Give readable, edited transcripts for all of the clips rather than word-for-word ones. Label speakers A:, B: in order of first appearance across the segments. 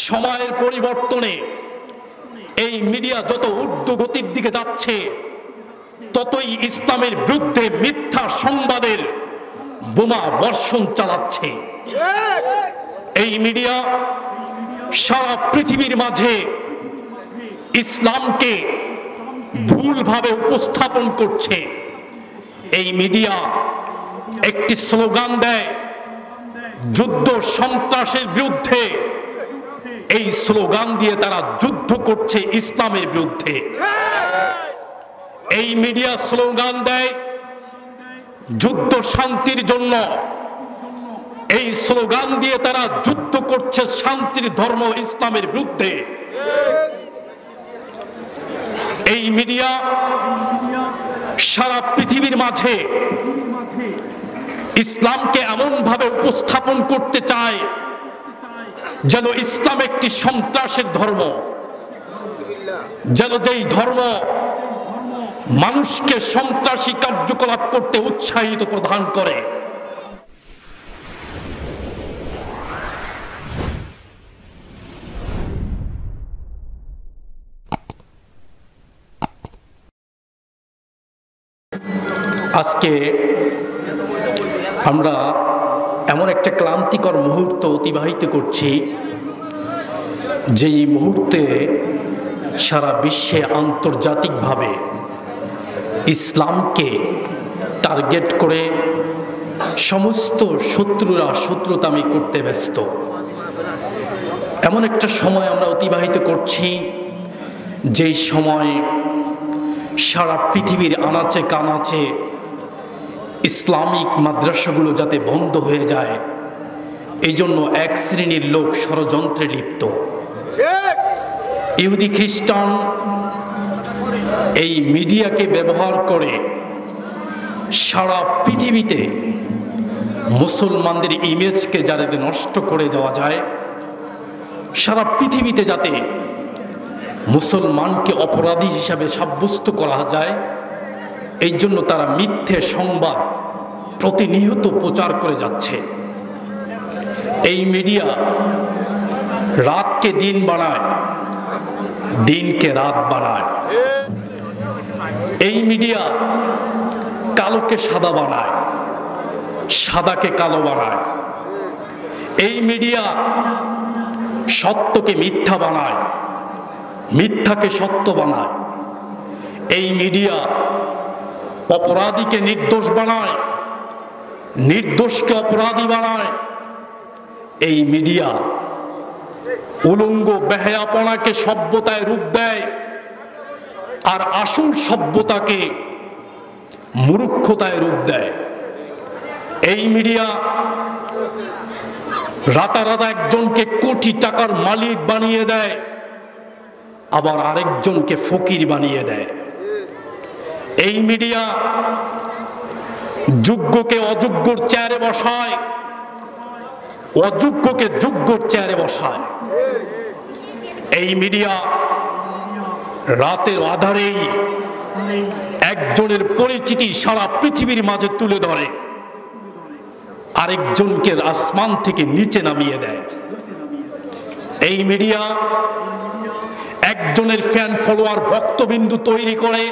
A: সময়ের পরিবর্তনে এই মিডিয়া যত ঊর্ধ্বগতির দিকে যাচ্ছে, ততই ইসলামের বিরুদ্ধে মিথ্যা সংবাদের বোমা বর্ষণ চালাচ্ছে। এই মিডিয়া সারা পৃথিবীর মাঝে ইসলামকে ভুলভাবে উপস্থাপন করছে। এই মিডিয়া একটি স্লোগান দেয় যুদ্ধ সন্ত্রাসের বিরুদ্ধে, এই স্লোগান দিয়ে তারা যুদ্ধ করছে ইসলামের বিরুদ্ধে। এই মিডিয়া স্লোগান দেয় যুদ্ধ শান্তির জন্য, এই স্লোগান দিয়ে তারা যুদ্ধ করছে শান্তির ধর্ম ইসলামের বিরুদ্ধে। এই মিডিয়া সারা পৃথিবীর মাঝে ইসলামকে এমন ভাবে উপস্থাপন করতে চায় যেন ইসলাম একটি সন্ত্রাসের ধর্ম, যেন যেই ধর্ম মানুষকে সন্ত্রাসী কার্যকলাপ করতে উৎসাহিত প্রদান করে। আজকে আমরা এমন একটা ক্লান্তিকর মুহূর্ত অতিবাহিত করছি, যেই মুহূর্তে সারা বিশ্বে আন্তর্জাতিকভাবে ইসলামকে টার্গেট করে সমস্ত শত্রুরা শত্রুতামি করতে ব্যস্ত। এমন একটা সময় আমরা অতিবাহিত করছি, যেই সময় সারা পৃথিবীর আনাচে কানাচে ইসলামিক মাদ্রাসাগুলো যাতে বন্ধ হয়ে যায়, এই জন্য এক শ্রেণীর লোক ষড়যন্ত্রে লিপ্ত। ইহুদি খ্রিস্টান এই মিডিয়াকে ব্যবহার করে সারা পৃথিবীতে মুসলমানদের ইমেজকে যাতে নষ্ট করে দেওয়া যায়, সারা পৃথিবীতে যাতে মুসলমানকে অপরাধী হিসাবে সাব্যস্ত করা যায়, এই জন্য তারা মিথ্যে সংবাদ প্রতিনিয়ত প্রচার করে যাচ্ছে। এই মিডিয়া রাতকে দিন বানায়, দিনকে রাত বানায়। এই মিডিয়া কালোকে সাদা বানায়, সাদাকে কালো বানায়। এই মিডিয়া সত্যকে মিথ্যা বানায়, মিথ্যাকে সত্য বানায়। এই মিডিয়া অপরাধীকে নির্দোষ বানায়, নির্দোষকে অপরাধী বানায়। এই মিডিয়া উলঙ্গ বেহায়াপনাকে সভ্যতায় রূপ দেয়, আর আসল সভ্যতাকে মূর্খতায় রূপ দেয়। এই মিডিয়া রাতারাত একজনকে কোটি টাকার মালিক বানিয়ে দেয়, আবার আরেকজনকে ফকির বানিয়ে দেয়। এই মিডিয়া যোগ্যকে অযোগ্যর চেয়ারে বসায়, অযোগ্যকে যোগ্যর চেয়ারে বসায়। এই মিডিয়া রাতের আধারেই একজনের পরিচিতি সারা পৃথিবীর মাঝে তুলে ধরে, আরেকজনকে আসমান থেকে নিচে নামিয়ে দেয়। এই মিডিয়া একজনের ফ্যান ফলোয়ার ভক্তবিন্দু তৈরি করে,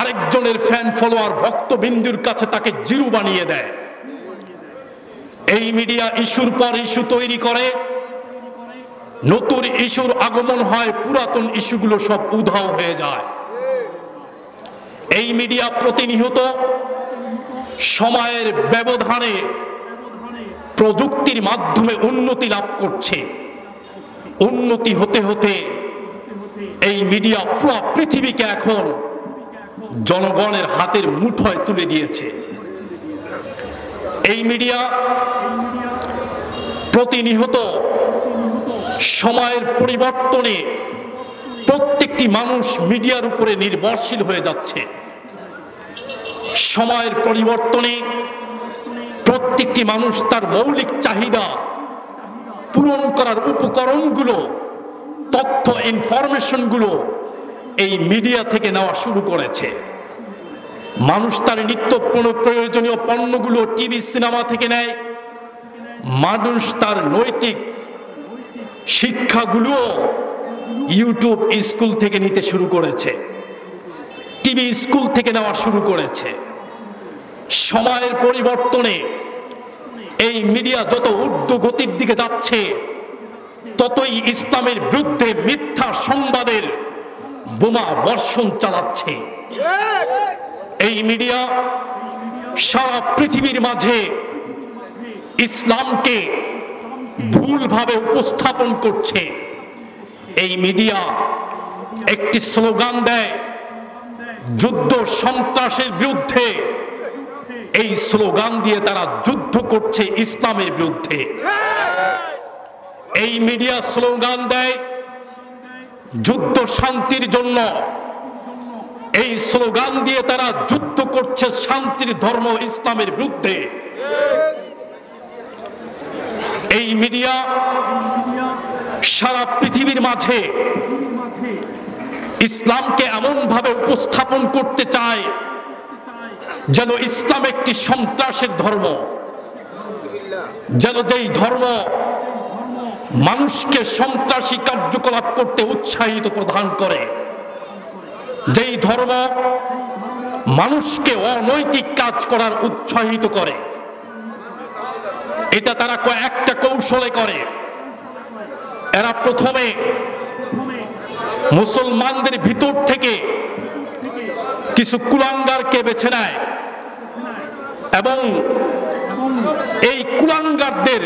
A: আরেকজনের ফ্যান ফলোয়ার ভক্তবিন্দুর কাছে তাকে জিরো বানিয়ে দেয়। এই মিডিয়া ইস্যুর পর ইস্যু তৈরি করে, নতুন ইস্যুর আগমন হয়, পুরাতন ইস্যুগুলো সব উধাও হয়ে যায়। এই মিডিয়া প্রতিনিয়ত সময়ের ব্যবধানে প্রযুক্তির মাধ্যমে উন্নতি লাভ করছে। উন্নতি হতে হতে এই মিডিয়া পুরো পৃথিবীকে এখন জনগণের হাতের মুঠোয় তুলে দিয়েছে। এই মিডিয়া প্রতিনিয়ত সময়ের পরিবর্তনে প্রত্যেকটি মানুষ মিডিয়ার উপরে নির্ভরশীল হয়ে যাচ্ছে। সময়ের পরিবর্তনে প্রত্যেকটি মানুষ তার মৌলিক চাহিদা পূরণ করার উপকরণগুলো, তথ্য ইনফরমেশনগুলো এই মিডিয়া থেকে নেওয়া শুরু করেছে। মানুষ তার নিত্য প্রয়োজনীয় পণ্যগুলো টিভি সিনেমা থেকে নেয়। মানুষ তার নৈতিক শিক্ষাগুলো ইউটিউব স্কুল থেকে নিতে শুরু করেছে, টিভি স্কুল থেকে নেওয়া শুরু করেছে। সময়ের পরিবর্তনে এই মিডিয়া যত ঊর্ধ্ব গতির দিকে যাচ্ছে, ততই ইসলামের বিরুদ্ধে মিথ্যা সংবাদের বোমা বর্ষণ চালাচ্ছে। এই মিডিয়া সারা পৃথিবীর মাঝে ইসলামকে ভুলভাবে উপস্থাপন করছে। এই মিডিয়া একটি স্লোগান দেয় যুদ্ধ সন্ত্রাসের বিরুদ্ধে, এই স্লোগান দিয়ে তারা যুদ্ধ করছে ইসলামের বিরুদ্ধে। এই মিডিয়া স্লোগান দেয় যুদ্ধ শান্তির জন্য, এই স্লোগান দিয়ে তারা যুদ্ধ করছে শান্তির ধর্ম ইসলামের বিরুদ্ধে। এই মিডিয়া সারা পৃথিবীর মাঝে ইসলামকে এমন ভাবে উপস্থাপন করতে চায় যেন ইসলাম একটি সন্ত্রাসের ধর্ম, যেন যেই ধর্ম মানুষকে সন্ত্রাসী কার্যকলাপ করতে উৎসাহিত প্রদান করে, যেই ধর্ম মানুষকে অনৈতিক কাজ করার উৎসাহিত করে। এটা তারা কয়েকটা কৌশলে করে। এরা প্রথমে মুসলমানদের ভিতর থেকে কিছু কুলাঙ্গারকে বেছে নেয় এবং এই কুলাঙ্গারদের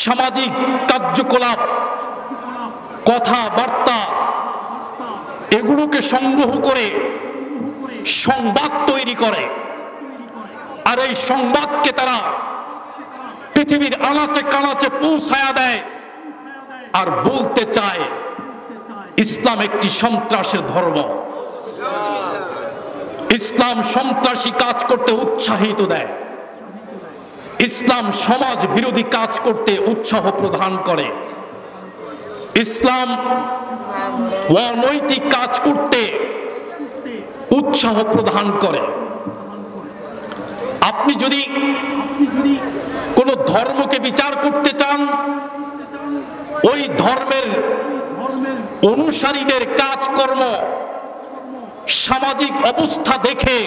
A: সামাজিক কার্যকলাপ, কথাবার্তা এগুলোকে সংগ্রহ করে সংবাদ তৈরি করে। আর এই সংবাদকে তারা পৃথিবীর আনাচে কানাচে পৌঁছায়া দেয় আর বলতে চায় ইসলাম একটি সন্ত্রাসের ধর্ম, ইসলাম সন্ত্রাসী কাজ করতে উৎসাহিত দেয়, ইসলাম সমাজ বিরোধী কাজ করতে উৎসাহ প্রদান করে, ইসলাম অনৈতিক কাজ করতে উৎসাহ প্রদান করে। আপনি যদি কোন ধর্মকে বিচার করতে চান, ওই ধর্মের অনুসারীদের কাজকর্ম, সামাজিক অবস্থা দেখে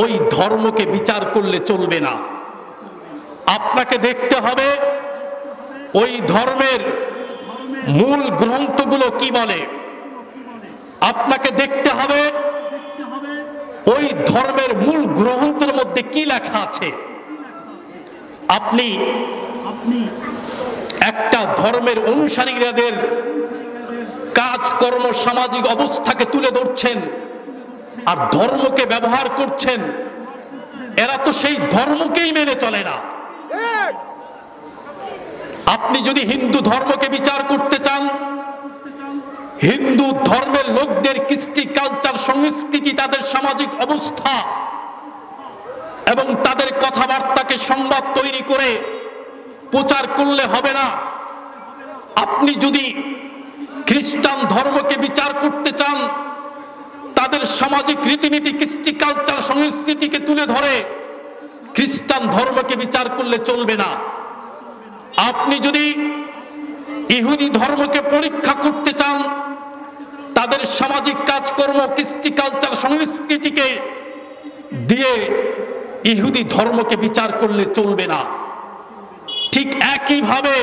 A: ওই ধর্মকে বিচার করলে চলবে না। আপনাকে দেখতে হবে ওই ধর্মের মূল গ্রন্থগুলো কি বলে, আপনাকে দেখতে হবে ওই ধর্মের মূল গ্রন্থের মধ্যে কি লেখা আছে। আপনি একটা ধর্মের অনুসারীদের কাজকর্ম, সামাজিক অবস্থাকে তুলে ধরছেন আর ধর্মকে ব্যবহার করছেন। এরা তো সেই ধর্মকেই মেনে চলে না। আপনি যদি হিন্দু ধর্মকে বিচার করতে চান, হিন্দু ধর্মের লোকদের কৃষ্টি, কালচার, সংস্কৃতি, তাদের সামাজিক অবস্থা এবং তাদের কথাবার্তাকে সংবাদ তৈরি করে প্রচার করলে হবে না। আপনি যদি খ্রিস্টান ধর্মকে বিচার করতে চান, তাদের সামাজিক রীতিনীতি, কৃষ্টি, কালচার, সংস্কৃতিকে তুলে ধরে খ্রিস্টান ধর্মকে বিচার করলে চলবে না। আপনি যদি ইহুদি ধর্মকে পরীক্ষা করতে চান, তাদের সামাজিক কাজকর্ম, কৃষ্টি, কালচার, সংস্কৃতিকে দিয়ে ইহুদি ধর্মকে বিচার করলে চলবে না। ঠিক একইভাবে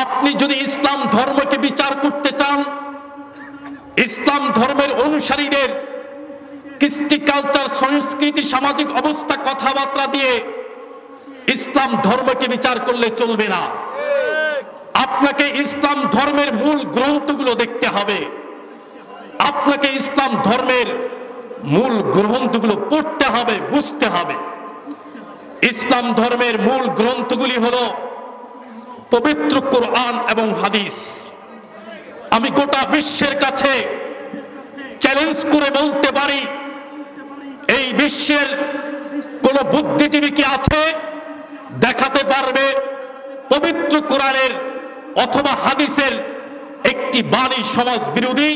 A: আপনি যদি ইসলাম ধর্মকে বিচার করতে চান, ইসলাম ধর্মের অনুসারীদের কৃষ্টি, কালচার, সংস্কৃতি, সামাজিক অবস্থা, কথাবার্তা দিয়ে ইসলাম ধর্মকে বিচার করলে চলবে না। আপনাকে ইসলাম ধর্মের মূল গ্রন্থগুলো দেখতে হবে, আপনাকে ইসলাম ধর্মের মূল গ্রন্থগুলো পড়তে হবে, বুঝতে হবে। ইসলাম ধর্মের মূল গ্রন্থগুলি হলো পবিত্র কোরআন এবং হাদিস। আমি গোটা বিশ্বের কাছে চ্যালেঞ্জ করে বলতে পারি, এই বিশ্বের কোন বুদ্ধিজীবী কি আছে দেখাতে পারবে পবিত্র কোরআনের অথবা হাদিসের একটি বাণী সমাজ বিরোধী?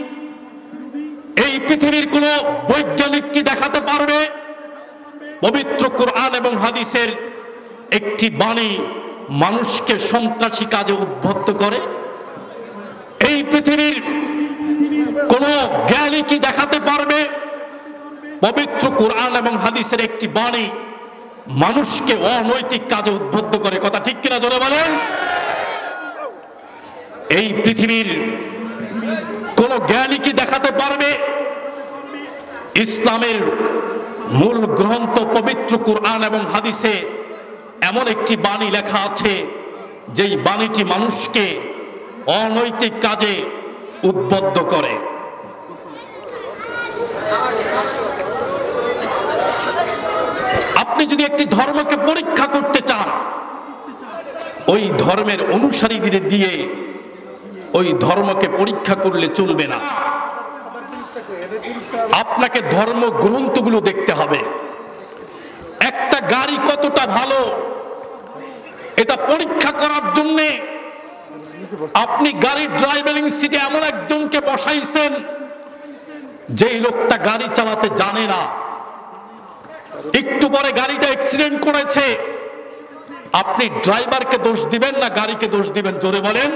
A: এই পৃথিবীর কোন বৈজ্ঞানিক কি দেখাতে পারবে পবিত্র কোরআন এবং হাদিসের একটি বাণী মানুষকে সন্ত্রাসী কাজে উদ্বুদ্ধ করে? এই পৃথিবীর কোন জ্ঞানী কি দেখাতে পারবে পবিত্র কোরআন এবং হাদিসের একটি বাণী মানুষকে অনৈতিক কাজে উদ্বুদ্ধ করে? কথা ঠিক কিনা জোরে বলেন? এই পৃথিবীর কোন জ্ঞানী কি দেখাতে পারবে ইসলামের মূল গ্রন্থ পবিত্র কোরআন এবং হাদিসে এমন একটি বাণী লেখা আছে যেই বাণীটি মানুষকে অনৈতিক কাজে উদ্বুদ্ধ করে? আপনি যদি একটি ধর্মকে পরীক্ষা করতে চান, ওই ধর্মের অনুসারীদের দিয়ে ওই ধর্মকে পরীক্ষা করলে চলবে না। আপনাকে ধর্ম গ্রন্থগুলো দেখতে হবে। একটা গাড়ি কতটা ভালো এটা পরীক্ষা করার জন্য আপনি গাড়ির ড্রাইভিং সিটে এমন একজনকে বসাইছেন যেই লোকটা গাড়ি চালাতে জানে না, একটু পরে গাড়িটা অ্যাক্সিডেন্ট করেছে, আপনি ড্রাইভারকে দোষ দিবেন না গাড়িকে দোষ দিবেন? জোরে বলেন,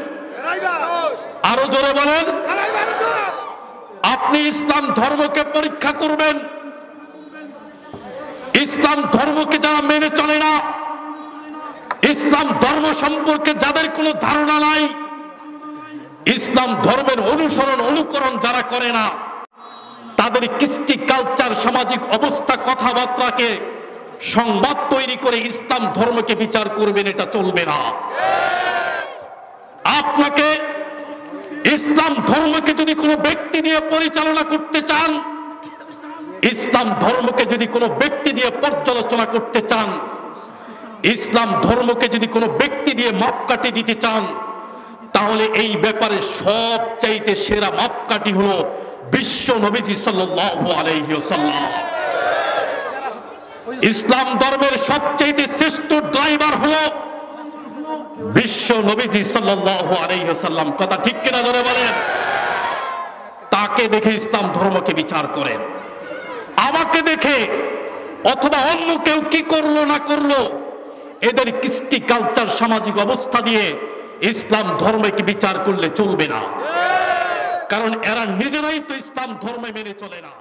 A: আরো জোরে বলেন। আপনি ইসলাম ধর্মকে পরীক্ষা করবেন, ইসলাম ধর্মকে যারা মেনে চলে না, ইসলাম ধর্ম সম্পর্কে যাদের কোনো ধারণা নাই, ইসলাম ধর্মের অনুসরণ অনুকরণ যারা করে না, তাদের কৃষ্টি কালচার সামাজিক অবস্থা কথাবার্তাকে সংবাদ তৈরি করে ইসলাম ধর্মকে বিচার করবেন, এটা চলবে না। আপনাকে ইসলাম ধর্মকে যদি কোনো ব্যক্তি দিয়ে পরিচালনা করতে চান, ইসলাম ধর্মকে যদি কোনো ব্যক্তি দিয়ে পর্যালোচনা করতে চান, ইসলাম ধর্মকে যদি কোনো ব্যক্তি দিয়ে মাপকাঠি দিতে চান, তাহলে এই ব্যাপারে সবচাইতে সেরা মাপকাঠি হলো বিশ্ব নবীজি সাল্লাল্লাহু আলাইহি ওয়াসাল্লাম। ইসলাম ধর্মের সবচাইতে শ্রেষ্ঠ ড্রাইভার হলো বিশ্ব নবীজি সাল্লাল্লাহু আলাইহি ওয়াসাল্লাম। কথা ঠিক কিনা জোরে বলেন? তাকে দেখে ইসলাম ধর্মকে বিচার করেন। আমাকে দেখে অথবা অন্য কেউ কি করলো না করলো, এদের কৃষ্টি কালচার সামাজিক অবস্থা দিয়ে ইসলাম ধর্মকে বিচার করলে চলবে না, কারণ এরা নিজেরাই তো ইসলাম ধর্মে মেনে চলে না।